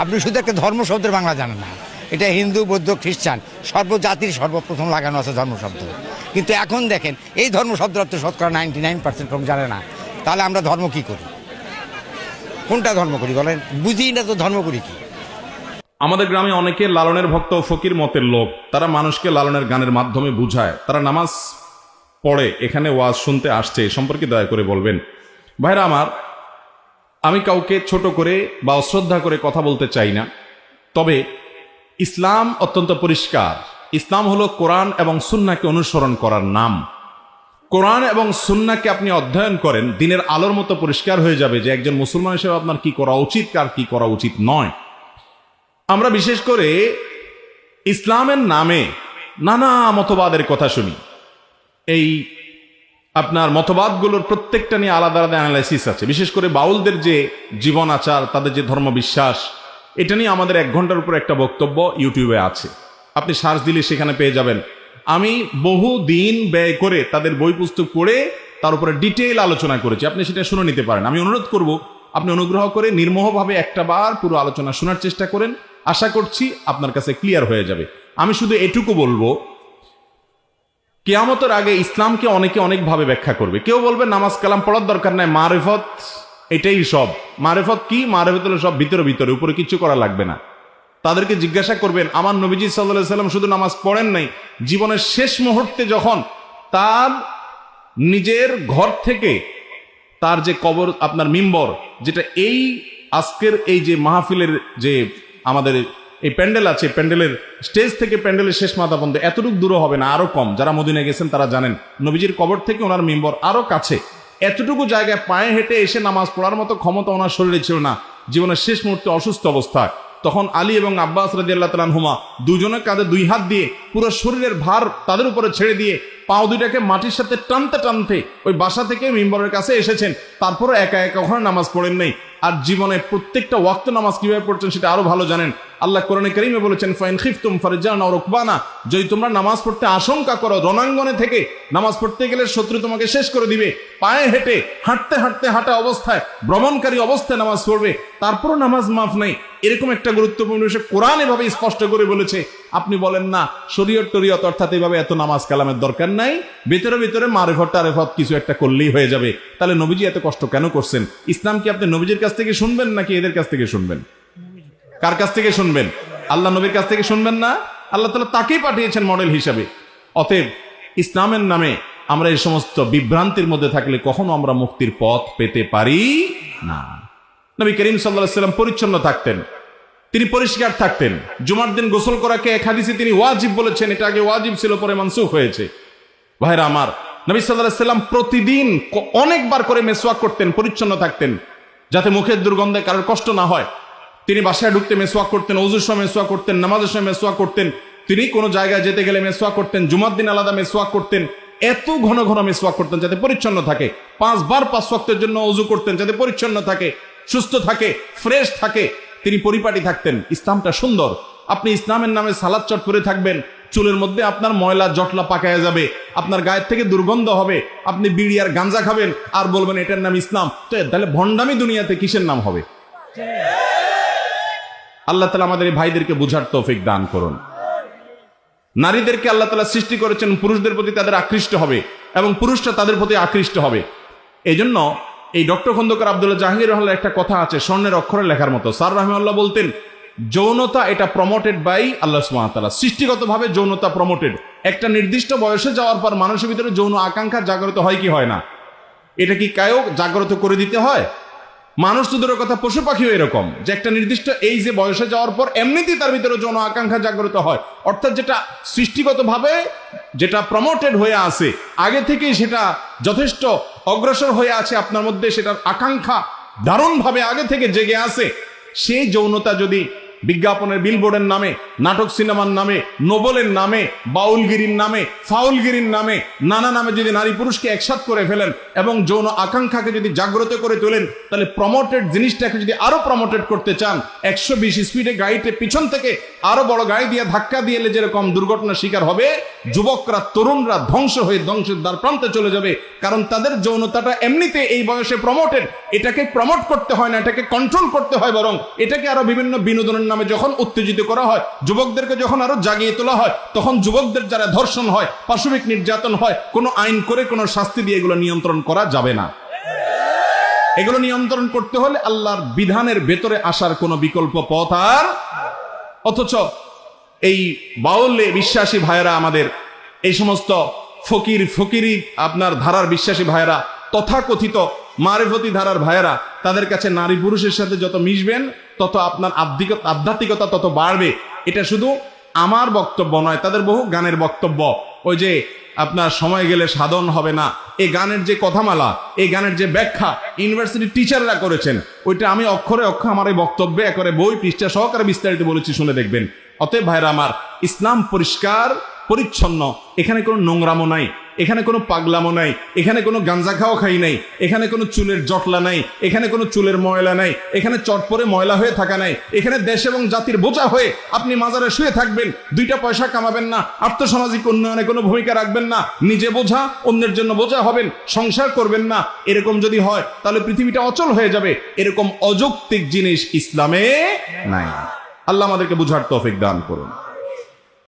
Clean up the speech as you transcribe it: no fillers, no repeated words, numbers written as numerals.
আপনি শুধু একটা ধর্ম শব্দের বাংলা জানেন না। এটা হিন্দু, বৌদ্ধ, খ্রিস্টান সর্বজাতির সর্বপ্রথম লাগানো আছে ধর্ম শব্দ। কিন্তু এখন দেখেন এই ধর্ম শব্দ অর্থ শতকরা 99% কম জানে না। তাহলে আমরা ধর্ম কি করি? কোনটা ধর্ম করি বলেন? বুঝি না তো ধর্ম করি কি? আমাদের গ্রামে অনেকে লালনের ভক্ত ও ফকির মতের লোক। তারা মানুষকে লালনের গানের মাধ্যমে বুঝায়। তারা নামাজ পড়ে, এখানে ওয়াজ শুনতে আসছে, এ সম্পর্কে দয়া করে বলবেন। ভাইরা আমার, আমি কাউকে ছোট করে বা অশ্রদ্ধা করে কথা বলতে চাই না। তবে ইসলাম অত্যন্ত পরিষ্কার। ইসলাম হলো কোরআন এবং সুন্নাহকে অনুসরণ করার নাম। কোরআন এবং সুন্নাহকে আপনি অধ্যয়ন করেন, দিনের আলোর মতো পরিষ্কার হয়ে যাবে যে একজন মুসলমান হিসেবে আপনার কি করা উচিত, কার কি করা উচিত নয়। আমরা বিশেষ করে ইসলামের নামে নানা মতবাদের কথা শুনি। এই আপনার মতবাদগুলোর প্রত্যেকটা নিয়ে আলাদা আলাদা অ্যানালাইসিস আছে। বিশেষ করে বাউলদের যে জীবন আচার, তাদের যে ধর্মবিশ্বাস, এটা নিয়ে আমাদের 1 ঘন্টার উপর একটা বক্তব্য ইউটিউবে আছে। আপনি সার্চ দিলে সেখানে পেয়ে যাবেন। আমি বহু দিন ব্যয় করে তাদের বই পুস্তক পড়ে তার উপরে ডিটেইল আলোচনা করেছি। আপনি সেটা শুনে নিতে পারেন। আমি অনুরোধ করব, আপনি অনুগ্রহ করে নির্মোহভাবে একটা বার পুরো আলোচনা শোনার চেষ্টা করেন। আশা করছি আপনার কাছে ক্লিয়ার হয়ে যাবে। আমি শুধু এটুকু বলবো, কিয়ামতের আগে ইসলামকে অনেকে অনেকভাবে ব্যাখ্যা করবে। কেউ বলবে নামাজ কালাম পড়ার দরকার নাই, মারেফত এটাই সব। মারেফত কি? মারেফত হলো সব ভিতরে ভিতরে, উপরে কিছু করা লাগবে না। তাদেরকে জিজ্ঞাসা করবেন, আমার নবীজি সাল্লাল্লাহু আলাইহি সাল্লাম শুধু নামাজ পড়েন নাই, জীবনের শেষ মুহূর্তে যখন তার নিজের ঘর থেকে তার যে কবর, আপনার মিম্বর, যেটা এই আজকের এই যে মাহফিলের যে আমাদের এই প্যান্ডেল আছে, প্যান্ডেলের স্টেজ থেকে প্যান্ডেলের শেষ মাথা পর্যন্ত এতটুকু দূর হবে না, আরো কম। যারা মদিনায় গেছেন তারা জানেন, নবীজির কবর থেকে ওনার মিম্বর আরো কাছে। এতটুকু জায়গায় পায়ে হেঁটে এসে নামাজ পড়ার মতো ক্ষমতা ওনার শরীরে ছিল না। জীবনের শেষ মুহূর্তে অসুস্থ অবস্থায় তখন আলী এবং আব্বাস রাদিয়াল্লাহু তাআলা আনহুমা দুজনের কাঁধে 2 হাত দিয়ে পুরো শরীরের ভার তাদের উপরে ছেড়ে দিয়ে পাও দুইটাকে মাটির সাথে টানতে টানতে ওই বাসা থেকে মিম্বরের কাছে এসেছেন। তারপরে একা একা ওখানে নামাজ পড়েন নাই। আর জীবনে প্রত্যেকটা ওয়াক্ত নামাজ কিভাবে পড়ছেন সেটা আরো ভালো জানেন। আল্লাহ কোরআনে কারীমে বলেছেন, ফাইন খিফতুম ফারজান আও রুকবানা, যদি তোমরা নামাজ পড়তে আশঙ্কা করো, রণাঙ্গনে থেকে নামাজ পড়তে গেলে শত্রু তোমাকে শেষ করে দিবে, পায়ে হেঁটে হাঁটতে হাঁটতে হাঁটা অবস্থায় ভ্রমণকারী অবস্থায় নামাজ পড়বে, তারপরও নামাজ মাফ নাই। এরকম একটা গুরুত্বপূর্ণ বিষয় কোরআন এভাবে স্পষ্ট করে বলেছে। আপনি বলেন না শরীয়ত টরিয়ত অর্থাৎ এভাবে এত নামাজ কালামের দরকার নাই, ভিতরে ভিতরে মারেফত টারেফত কিছু একটা করলেই হয়ে যাবে। তাহলে নবীজি এত কষ্ট কেন করছেন? ইসলাম কি আপনি নবীজির কাছ থেকে শুনবেন নাকি এদের কাছ থেকে শুনবেন? কার কাছ থেকে শুনবেন? আল্লাহ নবীর কাছ থেকে শুনবেন না? আল্লাহ তাআলা তাকেই পাঠিয়েছেন মডেল হিসাবে। অতএব ইসলামের নামে আমরা এই সমস্ত বিভ্রান্তির মধ্যে থাকলে কখনো আমরা মুক্তির পথ পেতে পারি না। নবী করিম সাল্লাল্লাহু আলাইহি সাল্লাম পরিচ্ছন্ন থাকতেন, তিনি পরিষ্কার থাকতেন। জুমার দিন গোসল করাকে এক হাদিসে তিনি ওয়াজিব বলেছেন। এটা আগে ওয়াজিব ছিল, পরে মানসুখ হয়েছে। ভাইরা আমার, নবী সাল্লাল্লাহু আলাইহি সাল্লাম প্রতিদিন অনেকবার করে মেসওয়াক করতেন, পরিচ্ছন্ন থাকতেন, যাতে মুখের দুর্গন্ধে কারোর কষ্ট না হয়। তিনি বাসায় ঢুকতে মেসওয়াক করতেন, ওযুর সময় মেসওয়াক করতেন, নামাজের সময় মেসওয়াক করতেন, তিনি কোনো জায়গায় যেতে গেলে মেসওয়াক করতেন, জুমার দিন আলাদা মেসওয়াক করতেন। এত ঘন ঘন মেসওয়াক করতেন যাতে পরিচ্ছন্ন থাকে। 5 বার 5 ওয়াক্তের জন্য ওযু করতেন যাতে পরিচ্ছন্ন থাকে, সুস্থ থাকে, ফ্রেশ থাকে। তিনি পরিপাটি থাকতেন। ইসলামটা সুন্দর। আপনি ইসলামের নামে সালাদ চট করে থাকবেন, চুলের মধ্যে আপনার ময়লা জটলা পাকায়া যাবে, আপনার গায়ের থেকে দুর্গন্ধ হবে, আপনি বিড়ি আর গাঞ্জা খাবেন আর বলবেন এটার নাম ইসলাম। তো তাহলে ভণ্ডামি দুনিয়াতে কিসের নাম হবে? আল্লাহ তাআলা আমাদের এই ভাইদেরকে বুঝার তৌফিক দান করুন। নারীদেরকে আল্লাহ তাআলা সৃষ্টি করেছেন পুরুষদের প্রতি তাদের আকৃষ্ট হবে এবং পুরুষরা তাদের প্রতি আকৃষ্ট হবে। এই জন্য এই ডক্টর খন্দকার আব্দুল্লাহ জাহাঙ্গীর রহমানের একটা কথা আছে, স্বর্ণের অক্ষরে লেখার মতো। স্যার রাহিমাহুল্লাহ বলতেন, যৌনতা এটা প্রমোটেড বাই আল্লাহ সুবহানাহু ওয়া তাআলা। সৃষ্টিগতভাবে যৌনতা প্রমোটেড। একটা নির্দিষ্ট বয়সে যাওয়ার পর মানুষের ভিতরে যৌন আকাঙ্ক্ষা জাগ্রত হয় কি হয় না? এটা কি কায়ও জাগ্রত করে দিতে হয়? মানুষ তো দূরের কথা, পশু পাখিও এরকম, যে একটা নির্দিষ্ট এই যে বয়সে যাওয়ার পর এমনিতেই তার ভিতরে যৌন আকাঙ্ক্ষা জাগ্রত হয়। অর্থাৎ যেটা সৃষ্টিগতভাবে যেটা প্রমোটেড হয়ে আছে আগে থেকেই, সেটা যথেষ্ট অগ্রসর হয়ে আছে আপনার মধ্যে, সেটার আকাঙ্ক্ষা দারুণভাবে আগে থেকে জেগে আছে। সেই যৌনতা যদি বিজ্ঞাপনের বিলবোর্ডের নামে, নাটক সিনেমার নামে, নোবেলের নামে, বাউলগিরির নামে, ফাউলগিরির নামে, নানা নামে যদি নারী পুরুষকে একসাথ করে ফেলেন এবং যৌন আকাঙ্ক্ষাকে যদি জাগ্রত করে তোলেন, তাহলে প্রমোটেড জিনিসটাকে যদি আরো প্রমোটেড করতে চান, 120 স্পিডে গাড়িতে পিছন থেকে আরো বড় গাড়ি দিয়ে ধাক্কা দিয়ে যেরকম দুর্ঘটনার শিকার হবে, যুবকরা তরুণরা ধ্বংস হয়ে ধ্বংসের দ্বার প্রান্তে চলে যাবে। কারণ তাদের যৌনতাটা এমনিতে এই বয়সে প্রমোটেড, এটাকে প্রমোট করতে হয় না, এটাকে কন্ট্রোল করতে হয়, বরং এটাকে আরো বিভিন্ন বিনোদনের নামে যখন উত্তেজিত করা হয়, যুবকদেরকে যখন আরো জাগিয়ে তোলা হয়, তখন যুবকদের যারা ধর্ষণ হয়, পাশবিক নির্যাতন হয়, কোনো আইন করে কোনো শাস্তি দিয়ে এগুলো নিয়ন্ত্রণ করা যাবে না। এগুলো নিয়ন্ত্রণ করতে হলে আল্লাহর বিধানের ভেতরে আসার কোনো বিকল্প পথ আর। অথচ এই বাউলে বিশ্বাসী ভাইয়েরা, আমাদের এই সমস্ত ফকিরি আপনার ধারার বিশ্বাসী ভাইয়েরা, তথাকথিত মারিফতি ধারার ভাইয়েরা, তাদের কাছে নারী পুরুষের সাথে যত মিশবেন তত আপনার আধ্যাত্মিকতা তত বাড়বে। এটা শুধু আমার বক্তব্য নয়, তাদের বহু গানের বক্তব্য। ওই যে আপনার সময় গেলে সাধন হবে না, এই গানের যে কথামালা, এই গানের যে ব্যাখ্যা ইউনিভার্সিটি টিচাররা করেছেন, ওইটা আমি অক্ষরে অক্ষরে আমার এই বক্তব্যে একবারে বই পৃষ্ঠা সহকারে বিস্তারিত বলেছি, শুনে দেখবেন। অতএব ভাইরা আমার, ইসলাম পরিষ্কার পরিচ্ছন্ন, এখানে কোনো নোংরামো নাই, এখানে কোনো পাগলামো নাই, এখানে কোনো গাঞ্জা খাওয়া খাই নাই, এখানে কোনো চুলের জটলা নাই, এখানে কোনো চুলের ময়লা নাই, এখানে চটপরে ময়লা হয়ে থাকা নাই, এখানে দেশ এবং জাতির বোঝা হয়ে আপনি মাজারে শুয়ে থাকবেন, 2টা পয়সা কামাবেন না, আর্থসামাজিক উন্নয়নে কোনো ভূমিকা রাখবেন না, নিজে বোঝা অন্যের জন্য বোঝা হবেন, সংসার করবেন না, এরকম যদি হয় তাহলে পৃথিবীটা অচল হয়ে যাবে। এরকম অযৌক্তিক জিনিস ইসলামে নাই। আল্লাহ আমাদেরকে বুঝার তৌফিক দান করুন।